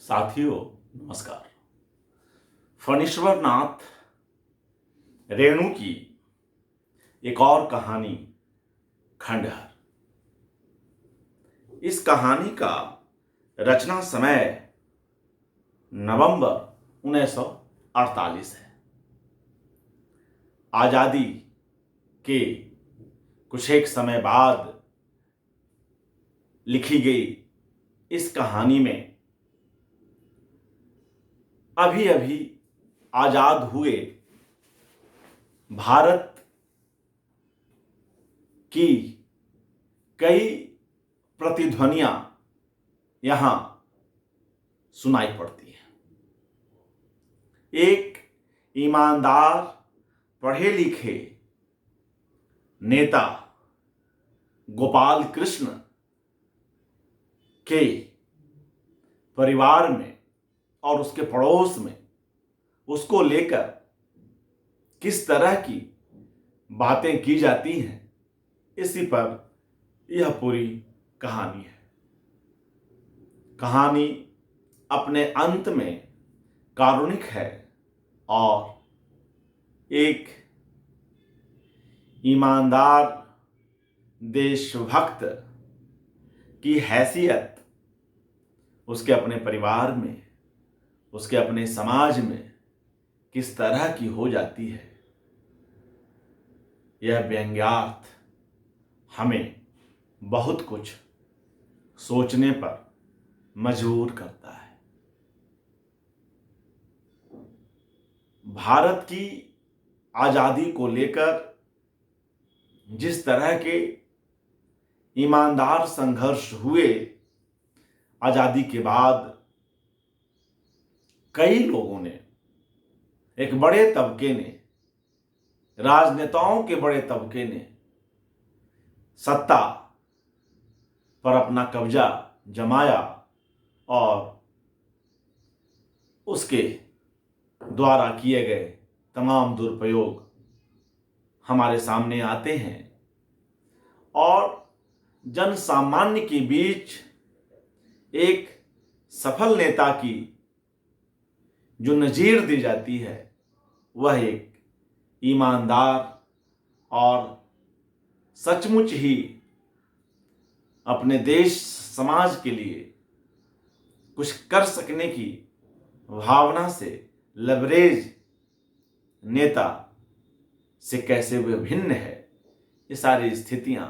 साथियों नमस्कार। फणीश्वरनाथ रेणु की एक और कहानी खंडहर। इस कहानी का रचना समय नवंबर 1948 है। आजादी के कुछ एक समय बाद लिखी गई इस कहानी में अभी अभी आजाद हुए भारत की कई प्रतिध्वनियां यहां सुनाई पड़ती हैं। एक ईमानदार पढ़े लिखे नेता गोपाल कृष्ण के परिवार में और उसके पड़ोस में उसको लेकर किस तरह की बातें की जाती हैं, इसी पर यह पूरी कहानी है। कहानी अपने अंत में कारुणिक है और एक ईमानदार देशभक्त की हैसियत उसके अपने परिवार में, उसके अपने समाज में किस तरह की हो जाती है, यह व्यंग्यार्थ हमें बहुत कुछ सोचने पर मजबूर करता है। भारत की आजादी को लेकर जिस तरह के ईमानदार संघर्ष हुए, आजादी के बाद कई लोगों ने, एक बड़े तबके ने, राजनेताओं के बड़े तबके ने सत्ता पर अपना कब्जा जमाया और उसके द्वारा किए गए तमाम दुरुपयोग हमारे सामने आते हैं और जन सामान्य के बीच एक सफल नेता की जो नजीर दी जाती है वह एक ईमानदार और सचमुच ही अपने देश समाज के लिए कुछ कर सकने की भावना से लबरेज नेता से कैसे वह भिन्न है, ये सारी स्थितियां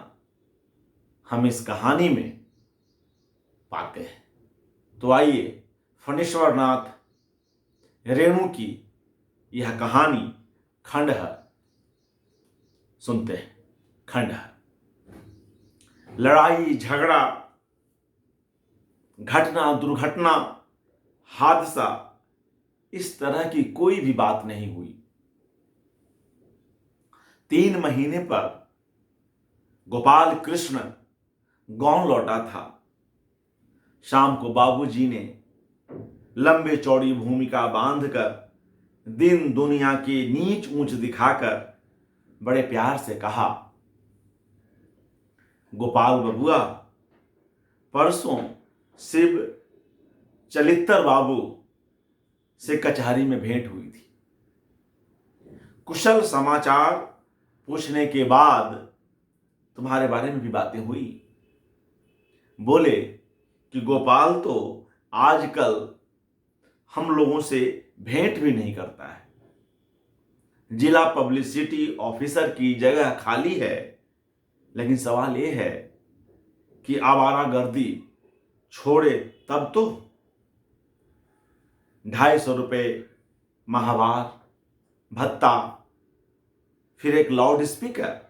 हम इस कहानी में पाते हैं। तो आइए फणीश्वरनाथ रेणु की यह कहानी खंडहर सुनते हैं। खंडहर, लड़ाई झगड़ा, घटना दुर्घटना, हादसा, इस तरह की कोई भी बात नहीं हुई। 3 महीने पर गोपाल कृष्ण गांव लौटा था। शाम को बाबूजी ने लंबे चौड़ी भूमिका बांधकर दिन दुनिया की नीच ऊंच दिखाकर बड़े प्यार से कहा, गोपाल बबुआ, परसों शिव चलित्तर बाबू से कचहरी में भेंट हुई थी। कुशल समाचार पूछने के बाद तुम्हारे बारे में भी बातें हुई। बोले कि गोपाल तो आजकल हम लोगों से भेंट भी नहीं करता है। जिला पब्लिसिटी ऑफिसर की जगह खाली है, लेकिन सवाल यह है कि आवारागर्दी छोड़े तब तो 250 रुपये माहवार भत्ता, फिर एक लाउड स्पीकर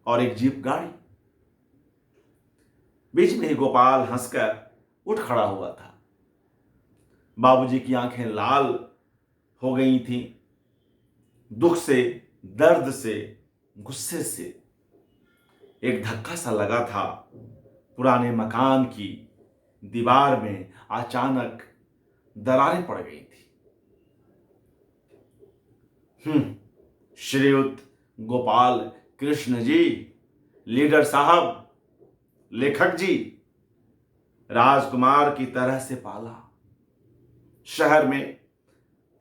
और एक जीप गाड़ी। बीच में ही गोपाल हंसकर उठ खड़ा हुआ था। बाबूजी की आंखें लाल हो गई थीं, दुख से, दर्द से, गुस्से से। एक धक्का सा लगा था। पुराने मकान की दीवार में अचानक दरारें पड़ गई थी। श्रीयुत गोपाल कृष्ण जी, लीडर साहब, लेखक जी, राजकुमार की तरह से पाला, शहर में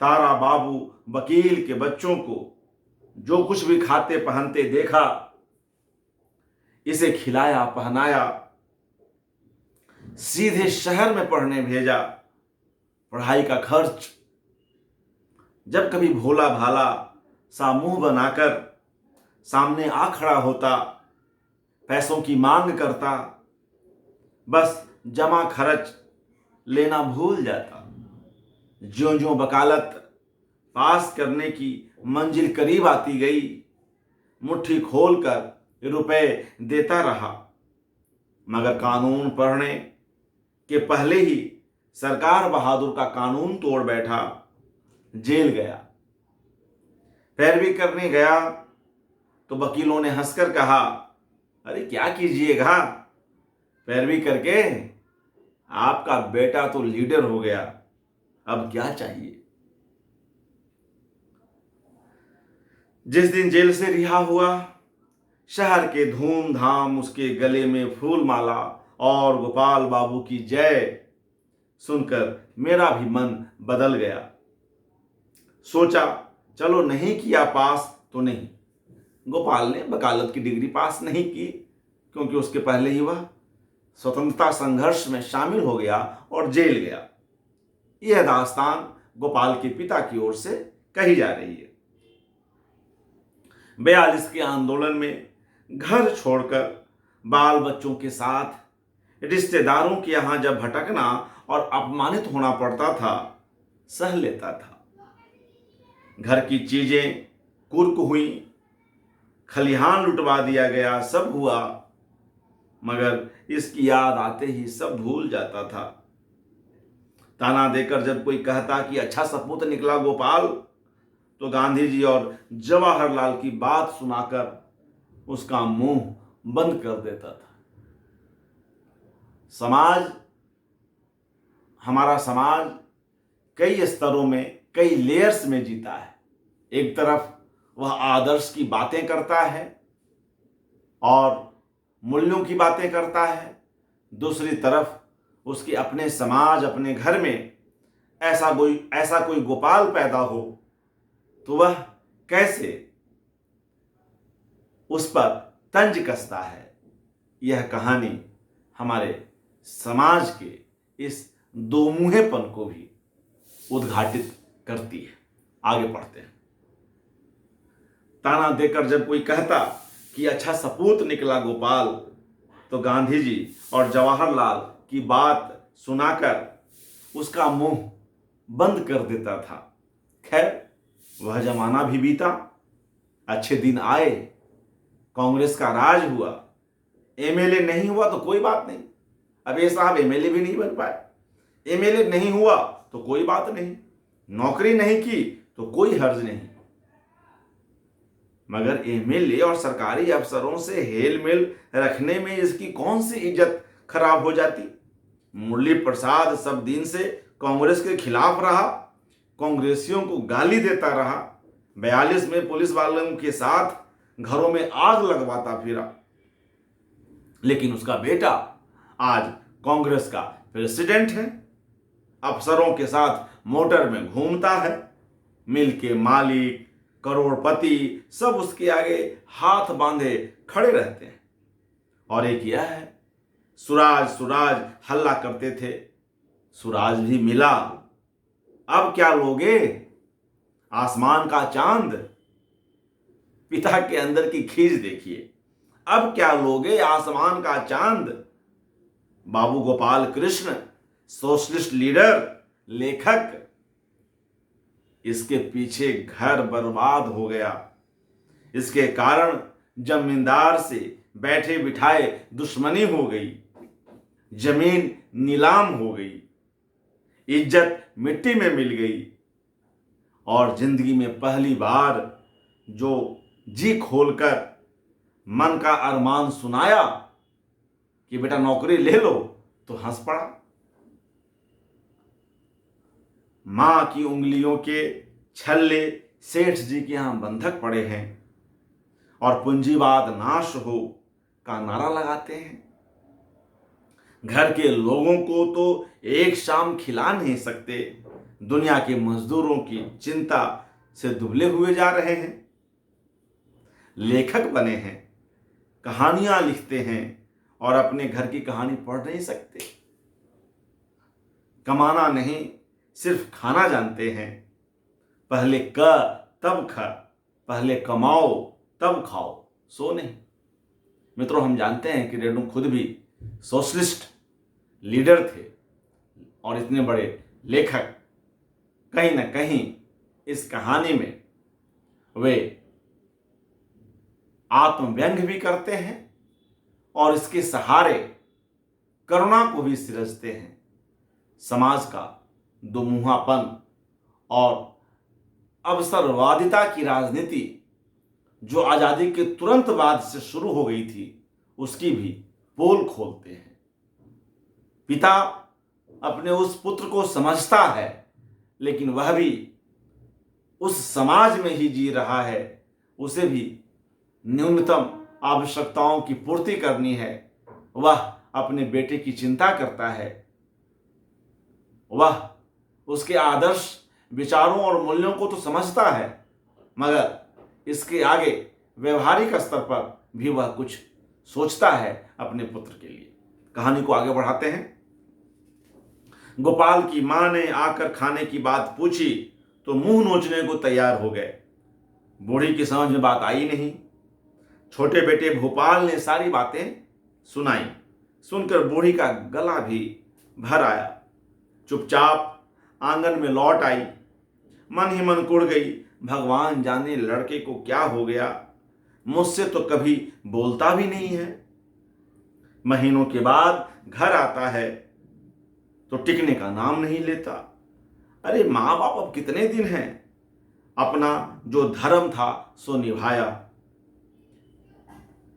तारा बाबू वकील के बच्चों को जो कुछ भी खाते पहनते देखा, इसे खिलाया पहनाया, सीधे शहर में पढ़ने भेजा। पढ़ाई का खर्च जब कभी भोला भाला सा मुंह बनाकर सामने आ खड़ा होता, पैसों की मांग करता, बस जमा खर्च लेना भूल जाता। ज्यों ज्यों वकालत पास करने की मंजिल करीब आती गई, मुट्ठी खोलकर रुपए देता रहा, मगर कानून पढ़ने के पहले ही सरकार बहादुर का कानून तोड़ बैठा, जेल गया। पैरवी करने गया तो वकीलों ने हंसकर कहा, अरे क्या कीजिएगा, पैरवी करके आपका बेटा तो लीडर हो गया, अब क्या चाहिए। जिस दिन जेल से रिहा हुआ, शहर के धूमधाम उसके गले में फूल माला और गोपाल बाबू की जय सुनकर मेरा भी मन बदल गया। सोचा चलो नहीं किया पास तो नहीं। गोपाल ने वकालत की डिग्री पास नहीं की, क्योंकि उसके पहले ही वह स्वतंत्रता संघर्ष में शामिल हो गया और जेल गया। यह दास्तान गोपाल के पिता की ओर से कही जा रही है। 42 के आंदोलन में घर छोड़कर बाल बच्चों के साथ रिश्तेदारों के यहां जब भटकना और अपमानित होना पड़ता था, सह लेता था। घर की चीजें कुर्क हुई, खलिहान लुटवा दिया गया, सब हुआ, मगर इसकी याद आते ही सब भूल जाता था। ताना देकर जब कोई कहता कि अच्छा सपूत निकला गोपाल, तो गांधी जी और जवाहरलाल की बात सुनाकर उसका मुंह बंद कर देता था। हमारा समाज कई स्तरों में, कई लेयर्स में जीता है। एक तरफ वह आदर्श की बातें करता है और मूल्यों की बातें करता है, दूसरी तरफ उसके अपने समाज, अपने घर में ऐसा कोई गोपाल पैदा हो तो वह कैसे उस पर तंज कसता है। यह कहानी हमारे समाज के इस दोमुहेपन को भी उद्घाटित करती है। आगे पढ़ते हैं। ताना देकर जब कोई कहता कि अच्छा सपूत निकला गोपाल, तो गांधी जी और जवाहरलाल की बात सुनाकर उसका मुंह बंद कर देता था। खैर, वह जमाना भी बीता, अच्छे दिन आए, कांग्रेस का राज हुआ, एमएलए नहीं हुआ तो कोई बात नहीं। अब ये साहब एमएलए भी नहीं बन पाए, एमएलए नहीं हुआ तो कोई बात नहीं, नौकरी नहीं की तो कोई हर्ज नहीं, मगर एमएलए और सरकारी अफसरों से हेल मेल रखने में इसकी कौन सी इज्जत खराब हो जाती। मुरली प्रसाद सब दिन से कांग्रेस के खिलाफ रहा, कांग्रेसियों को गाली देता रहा, 42 में पुलिस वालों के साथ घरों में आग लगवाता फिरा, लेकिन उसका बेटा आज कांग्रेस का प्रेसिडेंट है, अफसरों के साथ मोटर में घूमता है, मिल के मालिक, करोड़पति सब उसके आगे हाथ बांधे खड़े रहते हैं। और एक यह है, सुराज सुराज हल्ला करते थे, सुराज भी मिला, अब क्या लोगे, आसमान का चांद। पिता के अंदर की खींच देखिए, अब क्या लोगे आसमान का चांद। बाबू गोपाल कृष्ण सोशलिस्ट लीडर, लेखक, इसके पीछे घर बर्बाद हो गया। इसके कारण जमींदार से बैठे बिठाए दुश्मनी हो गई, जमीन नीलाम हो गई, इज्जत मिट्टी में मिल गई, और जिंदगी में पहली बार जो जी खोलकर मन का अरमान सुनाया कि बेटा नौकरी ले लो, तो हंस पड़ा। मां की उंगलियों के छल्ले सेठ जी के यहां बंधक पड़े हैं और पूंजीवाद नाश हो का नारा लगाते हैं। घर के लोगों को तो एक शाम खिला नहीं सकते, दुनिया के मजदूरों की चिंता से दुबले हुए जा रहे हैं। लेखक बने हैं, कहानियां लिखते हैं और अपने घर की कहानी पढ़ नहीं सकते। कमाना नहीं, सिर्फ खाना जानते हैं। पहले क तब ख, पहले कमाओ तब खाओ, सो नहीं। मित्रों, हम जानते हैं कि रेणु खुद भी सोशलिस्ट लीडर थे और इतने बड़े लेखक कहीं ना कहीं इस कहानी में वे आत्मव्यंग्य भी करते हैं और इसके सहारे करुणा को भी सिरजते हैं। समाज का दुमुहापन और अवसरवादिता की राजनीति जो आजादी के तुरंत बाद से शुरू हो गई थी, उसकी भी पोल खोलते हैं। पिता अपने उस पुत्र को समझता है, लेकिन वह भी उस समाज में ही जी रहा है। उसे भी न्यूनतम आवश्यकताओं की पूर्ति करनी है। वह अपने बेटे की चिंता करता है। वह उसके आदर्श विचारों और मूल्यों को तो समझता है, मगर इसके आगे व्यवहारिक स्तर पर भी वह कुछ सोचता है अपने पुत्र के लिए। कहानी को आगे बढ़ाते हैं। गोपाल की मां ने आकर खाने की बात पूछी तो मुंह नोचने को तैयार हो गए। बूढ़ी की समझ में बात आई नहीं। छोटे बेटे भोपाल ने सारी बातें सुनाई। सुनकर बूढ़ी का गला भी भर आया। चुपचाप आंगन में लौट आई। मन ही मन कुढ़ गई, भगवान जाने लड़के को क्या हो गया। मुझसे तो कभी बोलता भी नहीं है। महीनों के बाद घर आता है तो टिकने का नाम नहीं लेता। अरे माँ बाप अब कितने दिन हैं, अपना जो धर्म था सो निभाया।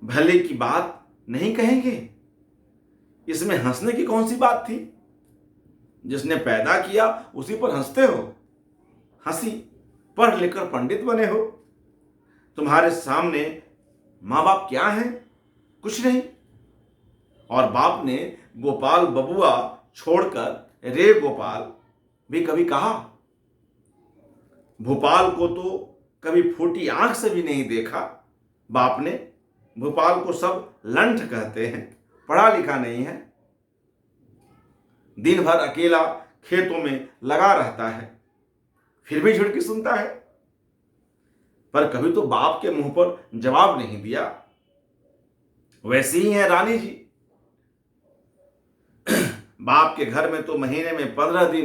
भले की बात नहीं कहेंगे, इसमें हंसने की कौन सी बात थी। जिसने पैदा किया उसी पर हंसते हो। हंसी, पढ़ लिखकर पंडित बने हो। तुम्हारे सामने माँ बाप क्या हैं? कुछ नहीं। और बाप ने गोपाल बबुआ छोड़कर रे गोपाल भी कभी कहा? भोपाल को तो कभी फूटी आंख से भी नहीं देखा बाप ने। भोपाल को सब लंठ कहते हैं, पढ़ा लिखा नहीं है। दिन भर अकेला खेतों में लगा रहता है, फिर भी झिड़की सुनता है। पर कभी तो बाप के मुंह पर जवाब नहीं दिया। वैसी ही है रानी जी। बाप के घर में तो महीने में 15 दिन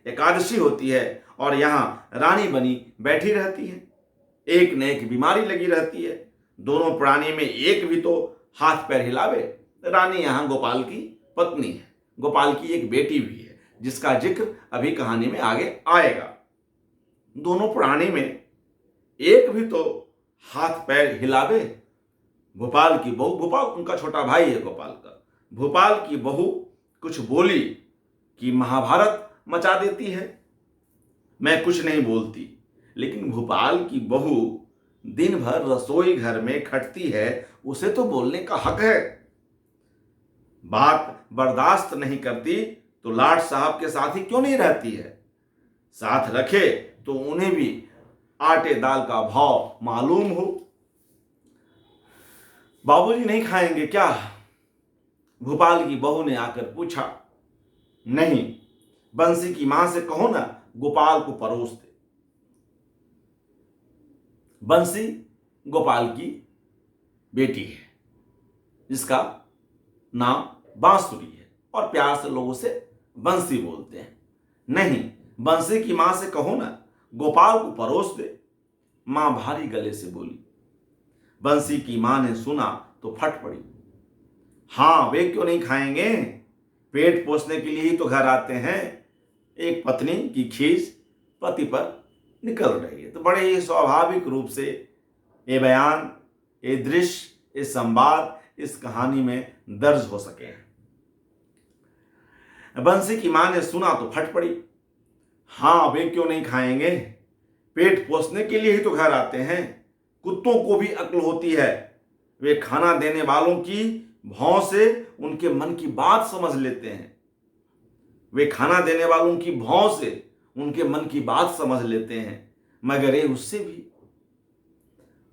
एकादशी होती है और यहां रानी बनी बैठी रहती है। एक न एक बीमारी लगी रहती है। दोनों प्राणी में एक भी तो हाथ पैर हिलावे। रानी यहां गोपाल की पत्नी है। गोपाल की एक बेटी भी है जिसका जिक्र अभी कहानी में आगे आएगा। दोनों प्राणी में एक भी तो हाथ पैर हिलावे। भोपाल की बहू, भोपाल उनका छोटा भाई है गोपाल का, भोपाल की बहू कुछ बोली कि महाभारत मचा देती है। मैं कुछ नहीं बोलती, लेकिन भोपाल की बहू दिन भर रसोई घर में खटती है, उसे तो बोलने का हक है। बात बर्दाश्त नहीं करती तो लाट साहब के साथ ही क्यों नहीं रहती है? साथ रखे तो उन्हें भी आटे दाल का भाव मालूम हो। बाबूजी नहीं खाएंगे क्या? भोपाल की बहू ने आकर पूछा। नहीं, बंसी की मां से कहो ना गोपाल को परोस दे। बंसी गोपाल की बेटी है जिसका नाम बांसुरी है और प्यार से लोग उसे बंसी बोलते हैं। नहीं, बंसी की मां से कहो ना गोपाल को परोस दे। मां भारी गले से बोली। बंसी की मां ने सुना तो फट पड़ी। हाँ, वे क्यों नहीं खाएंगे? पेट पोसने के लिए ही तो घर आते हैं। एक पत्नी की खींच पति पर निकल रही है तो बड़े ही स्वाभाविक रूप से ये बयान, ये दृश्य, ये संवाद इस कहानी में दर्ज हो सके हैं। बंसी की मां ने सुना तो फट पड़ी। हाँ, वे क्यों नहीं खाएंगे? पेट पोसने के लिए ही तो घर आते हैं। कुत्तों को भी अक्ल होती है। वे खाना देने वालों की भौं से उनके मन की बात समझ लेते हैं। वे खाना देने वालों की भौं से उनके मन की बात समझ लेते हैं, मगर ये उससे भी।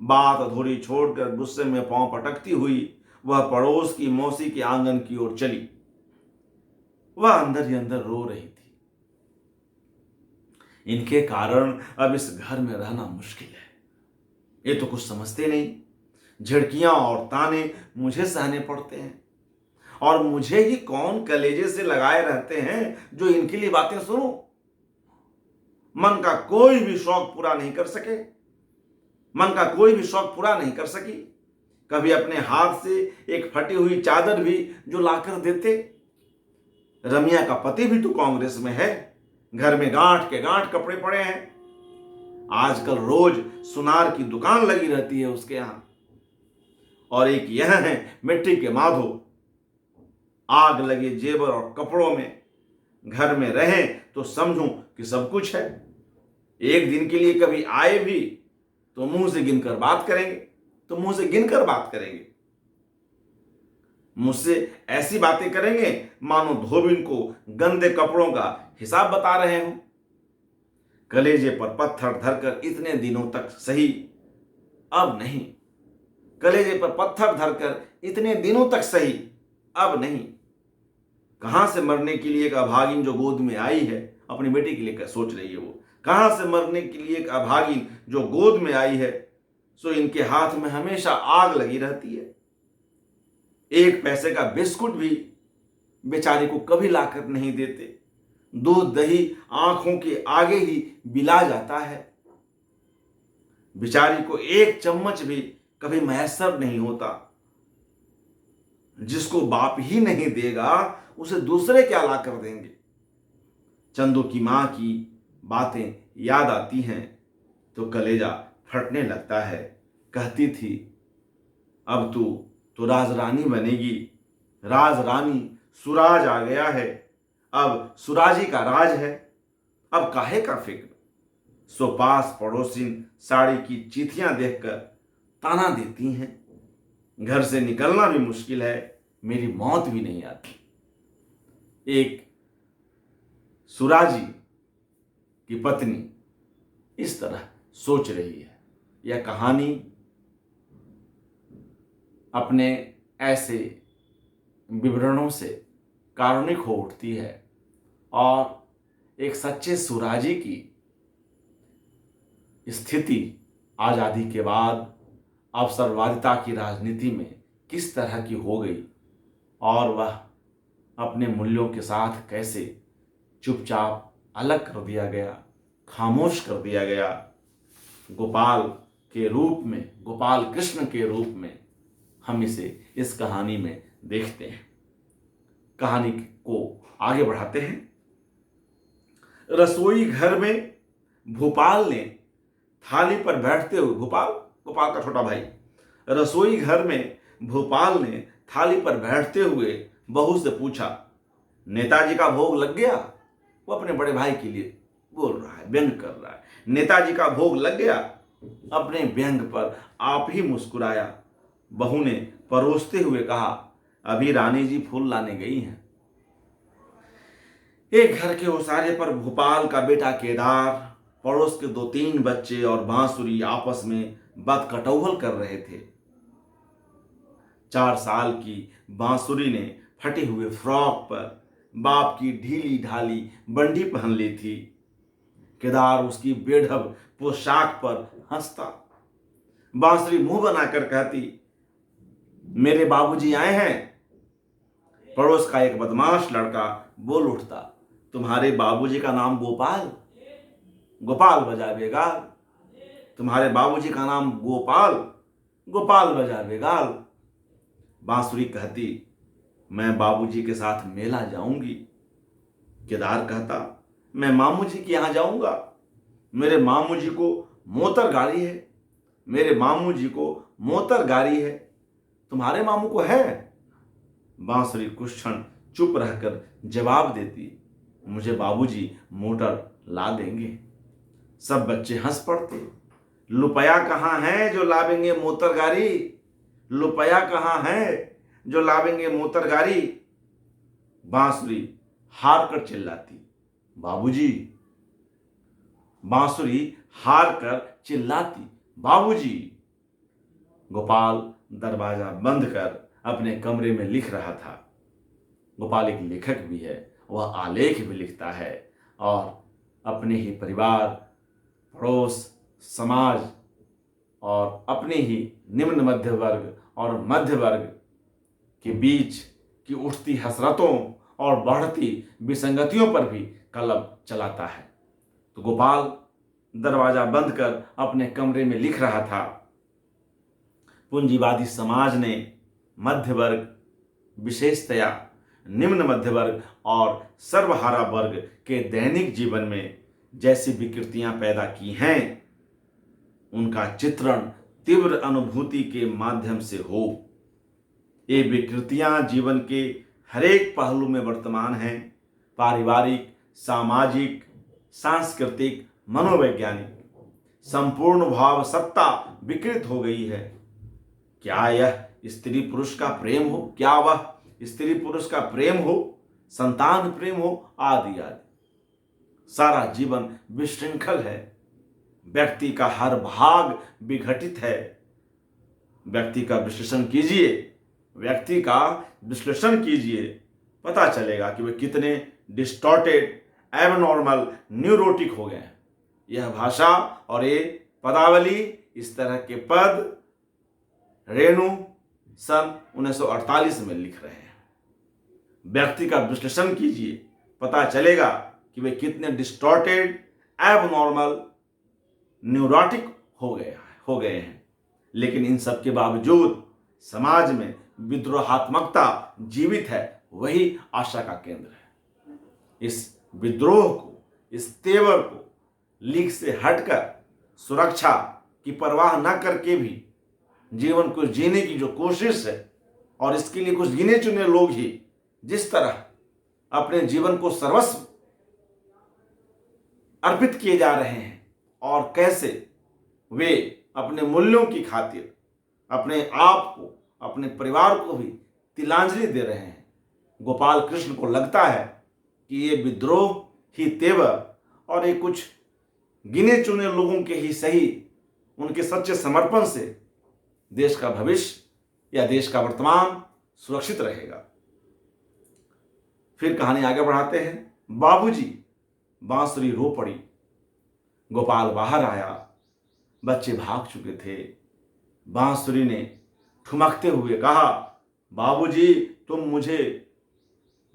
बात अधूरी छोड़कर गुस्से में पांव पटकती हुई वह पड़ोस की मौसी के आंगन की ओर चली। वह अंदर ही अंदर रो रही थी। इनके कारण अब इस घर में रहना मुश्किल है। ये तो कुछ समझते नहीं। झिड़कियां और ताने मुझे सहने पड़ते हैं, और मुझे ही कौन कलेजे से लगाए रहते हैं जो इनके लिए बातें सुनूं। मन का कोई भी शौक पूरा नहीं कर सके, मन का कोई भी शौक पूरा नहीं कर सकी। कभी अपने हाथ से एक फटी हुई चादर भी जो लाकर देते। रमिया का पति भी तो कांग्रेस में है, घर में गांठ के गांठ कपड़े पड़े हैं। आजकल रोज सुनार की दुकान लगी रहती है उसके यहां। और एक यह है मिट्टी के माधो, आग लगे जेवर और कपड़ों में घर में रहे तो समझूं कि सब कुछ है। एक दिन के लिए कभी आए भी तो मुंह से गिनकर बात करेंगे, मुझसे ऐसी बातें करेंगे मानो धोबिन को गंदे कपड़ों का हिसाब बता रहे हो। कलेजे पर पत्थर धरकर इतने दिनों तक सही, अब नहीं। कलेजे पर पत्थर धरकर इतने दिनों तक सही, अब नहीं। कहां से मरने के लिए एक अभागिन जो गोद में आई है, अपनी बेटी के लिए सोच रही है वो, कहां से मरने के लिए एक अभागिन जो गोद में आई है, सो इनके हाथ में हमेशा आग लगी रहती है। एक पैसे का बिस्कुट भी बेचारे को कभी लाकर नहीं देते। दूध दही आंखों के आगे ही बिला जाता है। बेचारी को एक चम्मच भी कभी मैसर नहीं होता। जिसको बाप ही नहीं देगा उसे दूसरे क्या ला कर देंगे। चंदू की मां की बातें याद आती हैं तो कलेजा फटने लगता है। कहती थी, अब तू तो राजरानी बनेगी। राजरानी सुराज आ गया है, अब सुराजी का राज है। अब काहे का फिक्र। सो पास पड़ोसिन साड़ी की चिट्ठियां देखकर ताना देती हैं। घर से निकलना भी मुश्किल है, मेरी मौत भी नहीं आती। एक सुराजी की पत्नी इस तरह सोच रही है। यह कहानी अपने ऐसे विवरणों से कारुणिक हो उठती है और एक सच्चे सुराजी की स्थिति आजादी के बाद अवसरवादिता की राजनीति में किस तरह की हो गई और वह अपने मूल्यों के साथ कैसे चुपचाप अलग कर दिया गया, खामोश कर दिया गया। गोपाल के रूप में, गोपाल कृष्ण के रूप में हम इसे इस कहानी में देखते हैं। कहानी को आगे बढ़ाते हैं। रसोई घर में भोपाल ने थाली पर बैठते हुए, गोपाल का छोटा भाई, रसोई घर में भोपाल ने थाली पर बैठते हुए बहू से पूछा, नेताजी का भोग लग गया? वो अपने बड़े भाई के लिए बोल रहा है, व्यंग कर रहा है। नेताजी का भोग लग गया? अपने व्यंग पर आप ही मुस्कुराया। बहू ने परोसते हुए कहा, अभी रानी जी फूल लाने गई हैं। एक घर के ओसारे पर भोपाल का बेटा केदार, पड़ोस के 2-3 बच्चे और बांसुरी आपस में बदकटौहल कर रहे थे। 4 साल की बांसुरी ने फटे हुए फ्रॉक पर बाप की ढीली ढाली बंडी पहन ली थी। केदार उसकी बेढब पोशाक पर हंसता। बांसुरी मुंह बनाकर कहती, मेरे बाबूजी आए हैं। पड़ोस का एक बदमाश लड़का बोल उठता, तुम्हारे बाबूजी का नाम गोपाल? गोपाल बजा बेगाल। तुम्हारे बाबूजी का नाम गोपाल? गोपाल बजा बेगाल। बांसुरी कहती, मैं बाबूजी के साथ मेला जाऊंगी। केदार कहता, मैं मामू जी के यहां जाऊंगा। मेरे मामू जी को मोटर गाड़ी है। मेरे मामू जी को मोटर गाड़ी है। तुम्हारे मामू को है? बांसुरी कुछ क्षण चुप रहकर जवाब देती, मुझे बाबूजी मोटर ला देंगे। सब बच्चे हंस पड़ते। रुपया कहाँ है जो लावेंगे मोटर गाड़ी? रुपया कहाँ है जो लावेंगे मोटर गाड़ी? बांसुरी हार कर चिल्लाती, बाबूजी बांसुरी हार कर चिल्लाती, बाबूजी। गोपाल दरवाजा बंद कर अपने कमरे में लिख रहा था। गोपाल एक लेखक भी है, वह आलेख भी लिखता है और अपने ही परिवार, पड़ोस, समाज और अपने ही निम्न मध्य वर्ग और मध्य वर्ग के बीच की उठती हसरतों और बढ़ती विसंगतियों पर भी कलम चलाता है। तो गोपाल दरवाजा बंद कर अपने कमरे में लिख रहा था। पूंजीवादी समाज ने मध्य वर्ग, विशेषतया निम्न मध्य वर्ग और सर्वहारा वर्ग के दैनिक जीवन में जैसी विकृतियां पैदा की हैं, उनका चित्रण तीव्र अनुभूति के माध्यम से हो। ये विकृतियां जीवन के हरेक पहलू में वर्तमान हैं। पारिवारिक, सामाजिक, सांस्कृतिक, मनोवैज्ञानिक संपूर्ण भाव सत्ता विकृत हो गई है। क्या यह स्त्री पुरुष का प्रेम हो, क्या वह स्त्री पुरुष का प्रेम हो, संतान प्रेम हो, आदि आदि, सारा जीवन विशृंखल है। व्यक्ति का हर भाग विघटित है। व्यक्ति का विश्लेषण कीजिए, व्यक्ति का विश्लेषण कीजिए, पता चलेगा कि वे कितने डिस्टॉर्टेड, एबनॉर्मल, न्यूरोटिक हो गए हैं। यह भाषा और ये पदावली, इस तरह के पद रेणु सन 1948 में लिख रहे हैं। व्यक्ति का विश्लेषण कीजिए, पता चलेगा कि वे कितने डिस्टॉर्टेड, एबनॉर्मल, न्यूरोटिक हो गए हैं। लेकिन इन सब के बावजूद समाज में विद्रोहात्मकता जीवित है, वही आशा का केंद्र है। इस विद्रोह को, इस तेवर को लीक से हटकर सुरक्षा की परवाह न करके भी जीवन को जीने की जो कोशिश है, और इसके लिए कुछ गिने चुने लोग ही जिस तरह अपने जीवन को सर्वस्व अर्पित किए जा रहे हैं और कैसे वे अपने मूल्यों की खातिर अपने आप को, अपने परिवार को भी तिलांजलि दे रहे हैं। गोपाल कृष्ण को लगता है कि ये विद्रोह ही तेवर और ये कुछ गिने चुने लोगों के ही सही, उनके सच्चे समर्पण से देश का भविष्य या देश का वर्तमान सुरक्षित रहेगा। फिर कहानी आगे बढ़ाते हैं। बाबूजी, बांसुरी रो पड़ी। गोपाल बाहर आया, बच्चे भाग चुके थे। बांसुरी ने ठुमकते हुए कहा, बाबूजी, तुम मुझे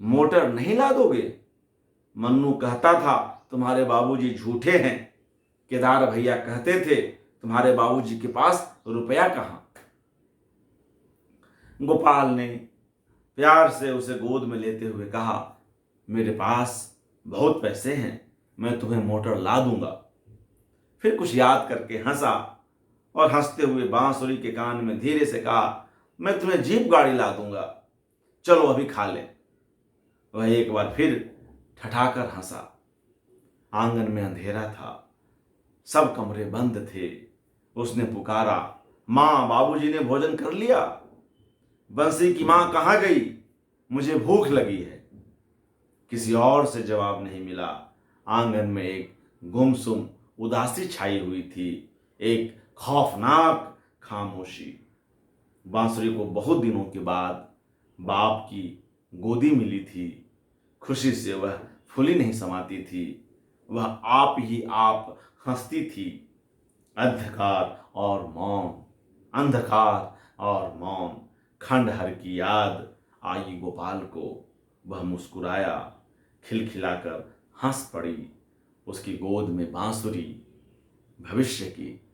मोटर नहीं ला दोगे? मन्नू कहता था तुम्हारे बाबूजी झूठे हैं। केदार भैया कहते थे तुम्हारे बाबूजी के पास रुपया कहाँ। गोपाल ने प्यार से उसे गोद में लेते हुए कहा, मेरे पास बहुत पैसे हैं, मैं तुम्हें मोटर ला दूंगा। फिर कुछ याद करके हंसा और हंसते हुए बांसुरी के कान में धीरे से कहा, मैं तुम्हें जीप गाड़ी ला दूंगा, चलो अभी खा लें। वह एक बार फिर ठठाकर हंसा। आंगन में अंधेरा था, सब कमरे बंद थे। उसने पुकारा, माँ, बाबूजी ने भोजन कर लिया? बंसी की माँ कहाँ गई? मुझे भूख लगी है। किसी और से जवाब नहीं मिला। आंगन में एक गुमसुम उदासी छाई हुई थी, एक खौफनाक खामोशी। बांसुरी को बहुत दिनों के बाद बाप की गोदी मिली थी। खुशी से वह फूली नहीं समाती थी। वह आप ही आप हंसती थी। अंधकार और मौन, अंधकार और मौन। खंडहर की याद आई गोपाल को। वह मुस्कुराया, खिलखिलाकर हंस पड़ी। उसकी गोद में बांसुरी भविष्य की